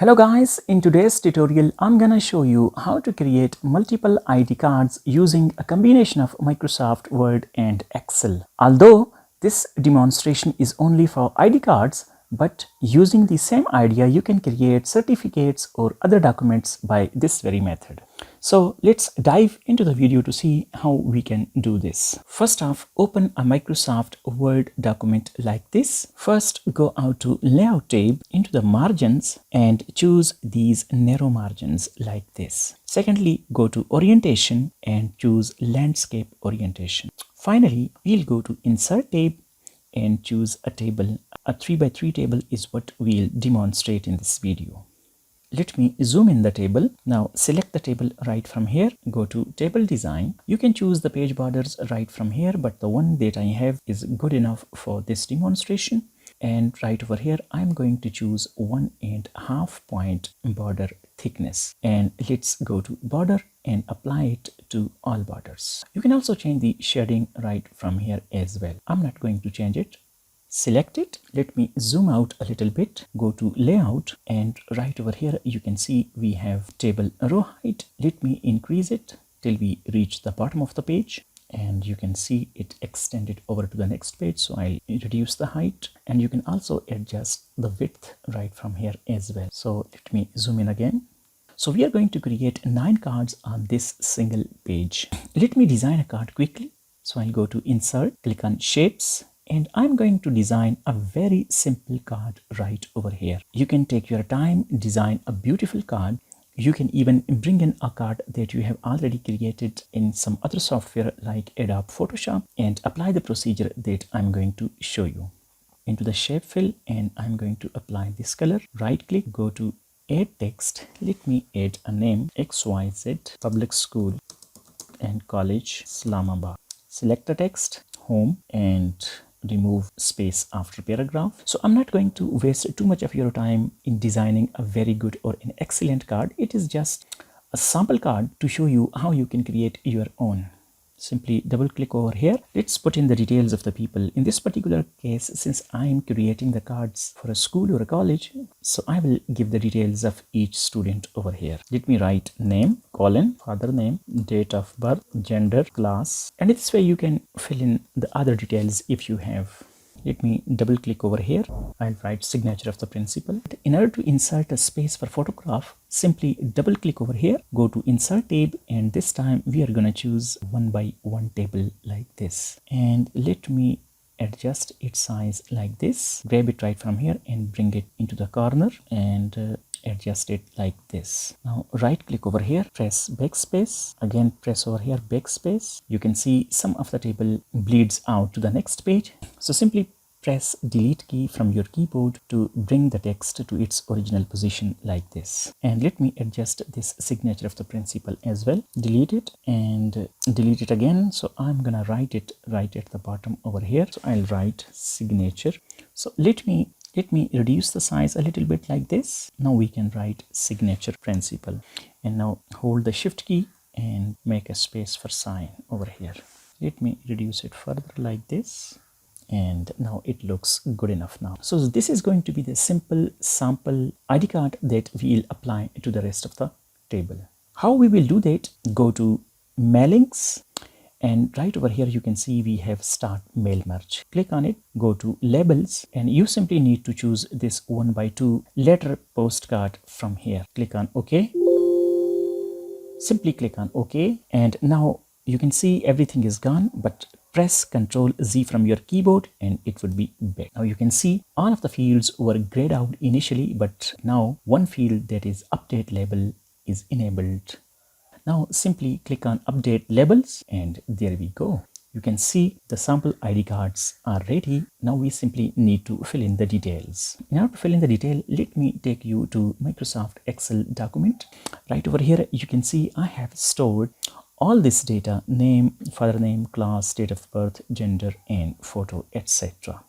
Hello guys, in today's tutorial I'm gonna show you how to create multiple ID cards using a combination of Microsoft Word and Excel. Although this demonstration is only for ID cards, but using the same idea you can create certificates or other documents by this very method. So let's dive into the video to see how we can do this. First off, open a Microsoft Word document like this. First, go out to Layout tab into the margins and choose these narrow margins like this. Secondly, go to Orientation and choose Landscape Orientation. Finally, we'll go to Insert tab and choose a table. A 3x3 table is what we'll demonstrate in this video. Let me zoom in the table. Now select the table right from here. Go to Table Design. You can choose the page borders right from here, but the one that I have is good enough for this demonstration. And right over here, I'm going to choose 1.5 point border thickness. And let's go to border and apply it to all borders. You can also change the shading right from here as well. I'm not going to change it. Select it. Let me zoom out a little bit. Go to Layout, and right over here you can see we have table row height. Let me increase it till we reach the bottom of the page, and you can see it extended over to the next page. So I'll reduce the height, and you can also adjust the width right from here as well. So let me zoom in again. So we are going to create 9 cards on this single page. Let me design a card quickly. So I'll go to Insert, click on Shapes, and I'm going to design a very simple card right over here. You can take your time, design a beautiful card. You can even bring in a card that you have already created in some other software like Adobe Photoshop and apply the procedure that I'm going to show you. Into the shape fill, and I'm going to apply this color. Right click, go to Add Text. Let me add a name, XYZ Public School and College, Islamabad. Select the text, Home, and remove space after paragraph. So I'm not going to waste too much of your time in designing a very good or an excellent card. It is just a sample card to show you how you can create your own. Simply double click over here. Let's put in the details of the people. In this particular case, since I am creating the cards for a school or a college, so I will give the details of each student over here. Let me write name, colon, father name, date of birth, gender, class, and this way you can fill in the other details if you have. Let me double click over here. I'll write signature of the principal. In order to insert a space for photograph, simply double click over here, go to Insert tab, and this time we are gonna choose 1x1 table like this. And let me adjust its size like this. Grab it right from here and bring it into the corner and adjust it like this. Now right click over here, press backspace, again press over here backspace. You can see some of the table bleeds out to the next page. So simply press delete key from your keyboard to bring the text to its original position like this. And let me adjust this signature of the principal as well. Delete it and delete it again. So I'm gonna write it right at the bottom over here. So I'll write signature. So let me reduce the size a little bit like this. Now we can write signature principal, and now hold the shift key and make a space for sign over here. Let me reduce it further like this, and now it looks good enough now. So this is going to be the simple sample ID card that we'll apply to the rest of the table. How we will do that? Go to Mailings, and right over here you can see we have Start Mail Merge. Click on it, go to Labels, and you simply need to choose this 1x2 letter postcard from here. Click on OK. Simply click on OK, and now you can see everything is gone, but press Ctrl Z from your keyboard and it would be back. Now you can see all of the fields were grayed out initially, but now one field, that is Update Label, is enabled. Now simply click on Update Labels, and there we go. You can see the sample ID cards are ready. Now we simply need to fill in the details. In order to fill in the detail, let me take you to Microsoft Excel document. Right over here you can see I have stored all this data: name, father name, class, date of birth, gender, and photo, etc.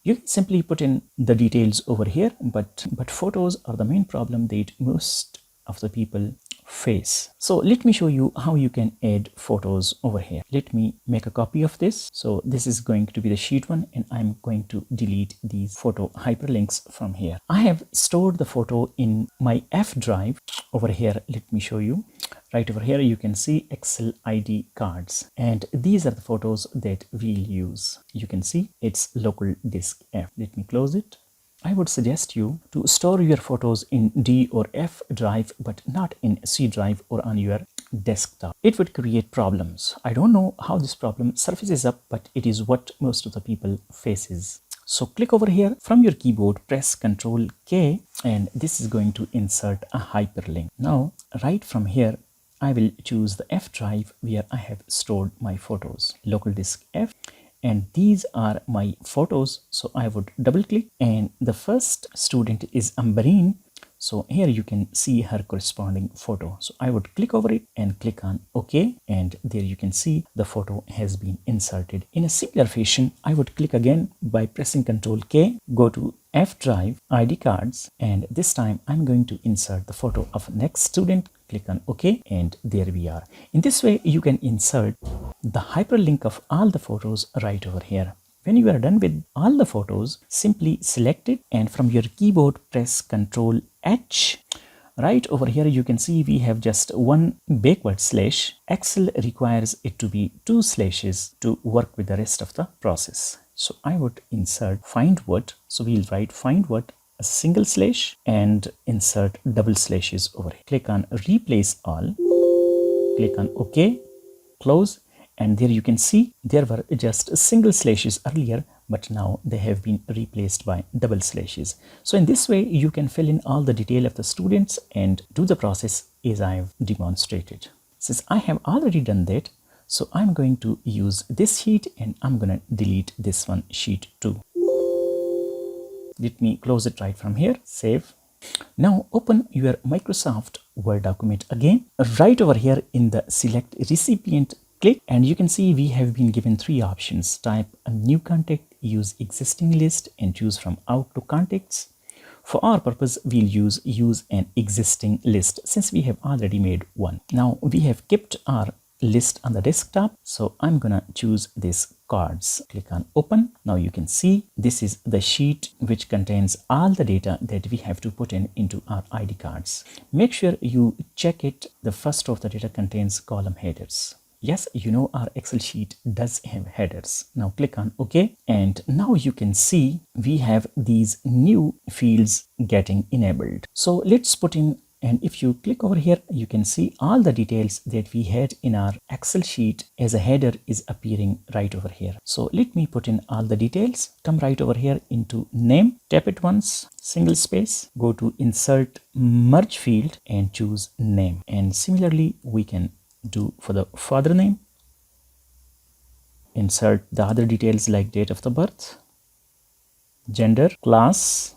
You can simply put in the details over here, but photos are the main problem that most of the people face. So let me show you how you can add photos over here. Let me make a copy of this. So this is going to be the sheet one, and I'm going to delete these photo hyperlinks from here. I have stored the photo in my F drive over here. Let me show you. Right over here you can see Excel ID cards, and these are the photos that we'll use. You can see it's local disk F. Let me close it. I would suggest you to store your photos in D or F drive, but not in C drive or on your desktop. It would create problems. I don't know how this problem surfaces up, but it is what most of the people faces. So click over here from your keyboard, press Ctrl K, and this is going to insert a hyperlink. Now, right from here, I will choose the F drive where I have stored my photos, local disk F. And these are my photos. So I would double click, and the first student is Amberine. So here you can see her corresponding photo. So I would click over it and click on OK, and there you can see the photo has been inserted. In a similar fashion, I would click again by pressing Ctrl K, go to F drive, ID cards, and this time I'm going to insert the photo of next student. Click on OK, and there we are. In this way, you can insert the hyperlink of all the photos right over here. When you are done with all the photos, simply select it, and from your keyboard, press Ctrl H. Right over here, you can see we have just one backward slash. Excel requires it to be 2 slashes to work with the rest of the process. So I would insert find what. So we'll write find what, a single slash, and insert double slashes over here. Click on replace all, click on OK, close, and there you can see there were just single slashes earlier, but now they have been replaced by double slashes. So in this way you can fill in all the detail of the students and do the process as I have demonstrated. Since I have already done that, so I'm going to use this sheet, and I'm going to delete this one, sheet 2. Let me close it right from here, save. Now open your Microsoft Word document again. Right over here in the select recipient, click, and you can see we have been given 3 options. Type a new contact, use existing list, and choose from Outlook contacts. For our purpose, we'll use an existing list since we have already made one. Now we have kept our list on the desktop, so I'm gonna choose this cards. Click on open. Now you can see this is the sheet which contains all the data that we have to put into our ID cards. Make sure you check it. The first row of the data contains column headers. Yes, you know our Excel sheet does have headers. Now click on OK, and now you can see we have these new fields getting enabled. So let's put in, and if you click over here, you can see all the details that we had in our Excel sheet as a header is appearing right over here. So let me put in all the details. Come right over here into name, tap it once, single space, go to insert merge field and choose name. And similarly, we can do for the father name. Insert the other details like date of the birth, gender, class.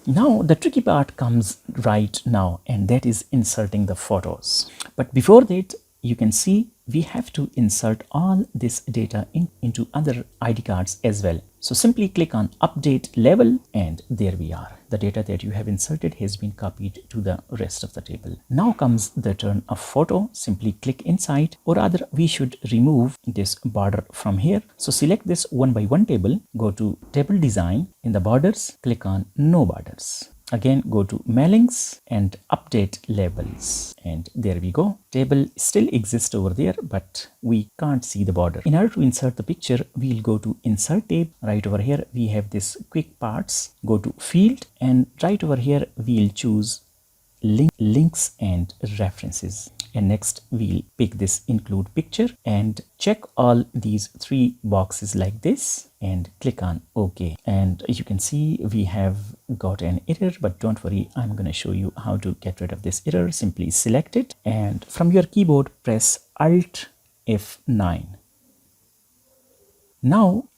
Now the tricky part comes right now, and that is inserting the photos. But before that, you can see we have to insert all this data into other ID cards as well. So simply click on update level, and there we are. The data that you have inserted has been copied to the rest of the table. Now comes the turn of photo. Simply click inside, or rather we should remove this border from here. So select this 1 by 1 table, go to table design, in the borders, click on no borders. Again, go to mailings and update labels, and there we go. Table still exists over there, but we can't see the border. In order to insert the picture, we'll go to insert tab. Right over here we have this quick parts. Go to field, and right over here we'll choose links and references, and next we'll pick this include picture and check all these 3 boxes like this and click on OK. And you can see we have got an error, but don't worry, I'm going to show you how to get rid of this error. Simply select it, and from your keyboard press Alt F9. Now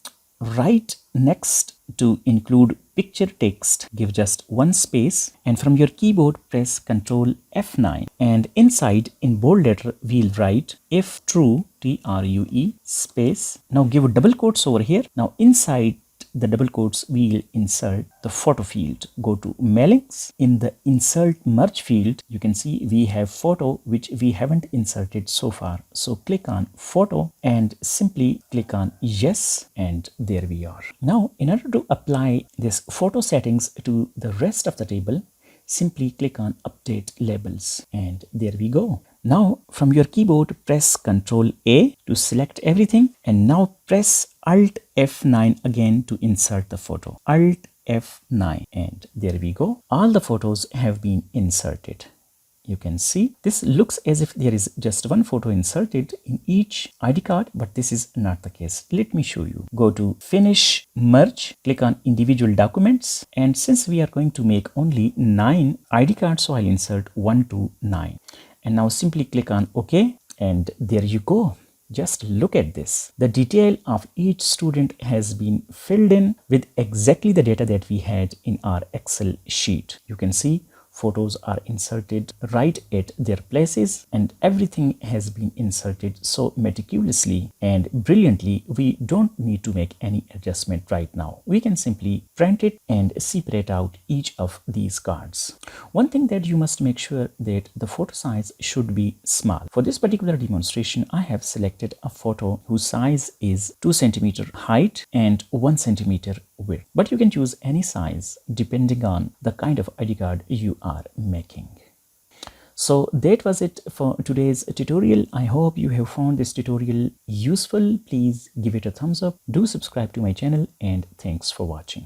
right next to include picture text, give just 1 space, and from your keyboard press Ctrl F9, and inside in bold letter we'll write if true, TRUE space. Now give double quotes over here. Now inside the double quotes, we'll insert the photo field. Go to mailings. In the insert merge field, you can see we have photo which we haven't inserted so far. So click on photo and simply click on yes, and there we are. Now, in order to apply this photo settings to the rest of the table, simply click on update labels, and there we go. Now from your keyboard, press Ctrl A to select everything, and now press Alt F9 again to insert the photo. Alt F9, and there we go. All the photos have been inserted. You can see this looks as if there is just one photo inserted in each ID card, but this is not the case. Let me show you. Go to Finish Merge, click on Individual Documents, and since we are going to make only 9 ID cards, so I'll insert 1 to 9. And now simply click on OK, and there you go. Just look at this. The detail of each student has been filled in with exactly the data that we had in our Excel sheet. You can see photos are inserted right at their places, and everything has been inserted so meticulously and brilliantly. We don't need to make any adjustment right now. We can simply print it and separate out each of these cards. One thing that you must make sure that the photo size should be small. For this particular demonstration, I have selected a photo whose size is 2 cm height and 1 cm width, but you can choose any size depending on the kind of ID card you are making. So that was it for today's tutorial. I hope you have found this tutorial useful. Please give it a thumbs up, do subscribe to my channel, and thanks for watching.